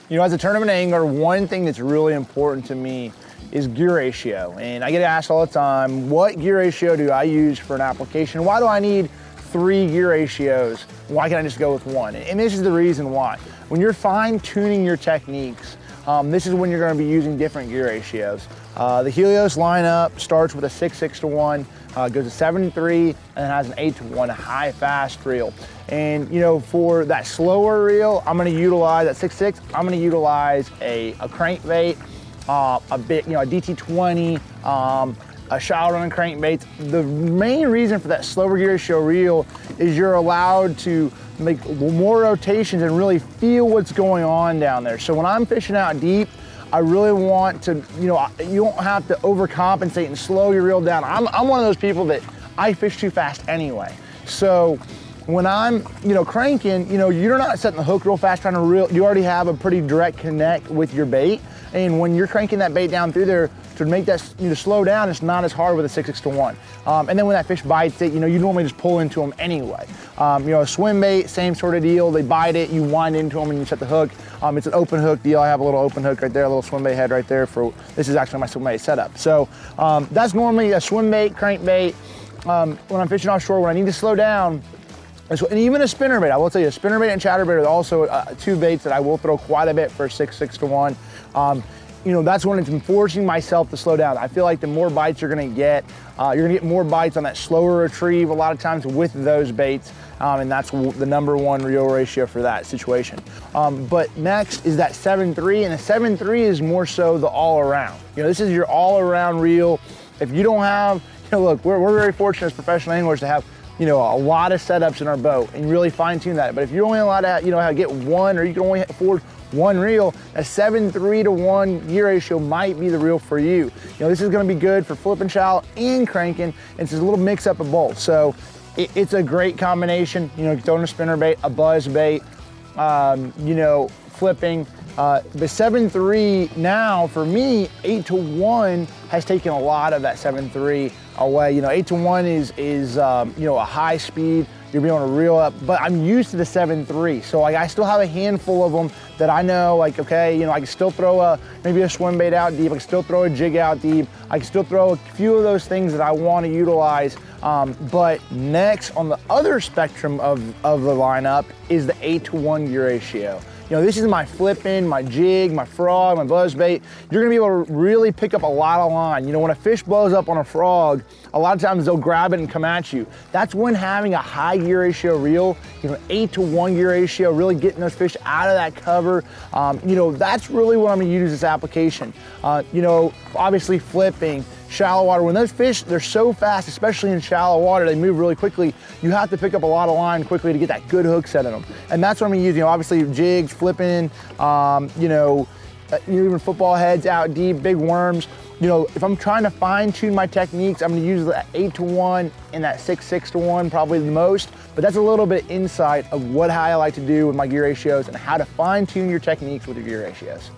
You know, as a tournament angler, one thing that's really important to me is gear ratio. And I get asked all the time, what gear ratio do I use for an application? Why do I need 3 gear ratios? Why can't I just go with 1? And this is the reason why. When you're fine tuning your techniques, this is when you're going to be using different gear ratios. The Helios lineup starts with a 6:6:1, goes to 7:3, and it has an 8:1 high fast reel. And you know, for that slower reel, I'm going to utilize that 6:6. I'm going to utilize a crankbait, a bit, you know, a DT20, a shallow running crankbaits. The main reason for that slower gear ratio reel is you're allowed to make more rotations and really feel what's going on down there. So when I'm fishing out deep, I really want to, you know, you don't have to overcompensate and slow your reel down. I'm one of those people that I fish too fast anyway. So when I'm, you know, cranking, you know, you're not setting the hook real fast trying to reel. You already have a pretty direct connect with your bait. And when you're cranking that bait down through there, to make that, you know, slow down, it's not as hard with a 6:6:1. And then when that fish bites it, you know, you normally just pull into them anyway. You know, a swim bait, same sort of deal. They bite it, you wind into them and you set the hook. It's an open hook deal. I have a little open hook right there, a little swim bait head right there for, this is actually my swim bait setup. So that's normally a swim bait, crankbait. When I'm fishing offshore, when I need to slow down, and even a spinnerbait, I will tell you, a spinnerbait and chatterbait are also 2 baits that I will throw quite a bit for a 6:6:1. You know, that's when it's forcing myself to slow down. I feel like the more bites you're gonna get more bites on that slower retrieve a lot of times with those baits, and that's the #1 reel ratio for that situation. But next is that 7:3, and the 7:3 is more so the all around. You know, this is your all around reel. If you don't have, you know, look, we're very fortunate as professional anglers to have, you know, a lot of setups in our boat and really fine tune that. But if you're only allowed to, you know, get 1, or you can only afford 1 reel, a 7:3:1 gear ratio might be the reel for you. You know, this is going to be good for flipping shallow and cranking. It's just a little mix up of both. So it's a great combination. You know, throwing a spinnerbait, a buzz bait, you know, flipping. The 7:3 now for me, 8:1 has taken a lot of that 7:3 away. You know, 8:1 is you know, a high speed. You'll be able to reel up, but I'm used to the 7:3. So like, I still have a handful of them that I know, like, okay, you know, I can still throw maybe a swim bait out deep. I can still throw a jig out deep. I can still throw a few of those things that I want to utilize. But next on the other spectrum of the lineup is the 8:1 gear ratio. You know, this is my flipping, my jig, my frog, my buzzbait. You're gonna be able to really pick up a lot of line. You know, when a fish blows up on a frog, a lot of times they'll grab it and come at you. That's when having a high gear ratio reel, you know, 8:1 gear ratio, really getting those fish out of that cover. You know, that's really what I'm gonna use this application. You know, obviously flipping, shallow water. When those fish, they're so fast, especially in shallow water, they move really quickly. You have to pick up a lot of line quickly to get that good hook set in them. And that's what I'm using. You know, obviously jigs, flipping, you know, even football heads out deep, big worms. You know, if I'm trying to fine tune my techniques, I'm gonna use that 8:1 and that 6:6:1 probably the most. But that's a little bit insight of how I like to do with my gear ratios and how to fine tune your techniques with your gear ratios.